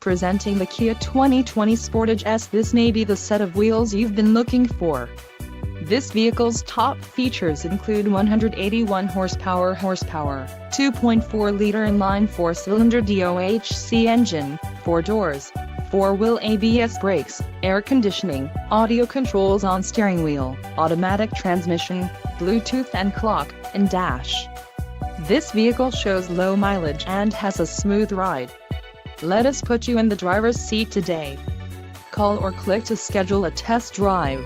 Presenting the Kia 2020 Sportage S. This may be the set of wheels you've been looking for. This vehicle's top features include 181 horsepower, 2.4-liter inline 4-cylinder DOHC engine, 4 doors, 4-wheel ABS brakes, air conditioning, audio controls on steering wheel, automatic transmission, Bluetooth and clock, and dash. This vehicle shows low mileage and has a smooth ride. Let us put you in the driver's seat today. Call or click to schedule a test drive.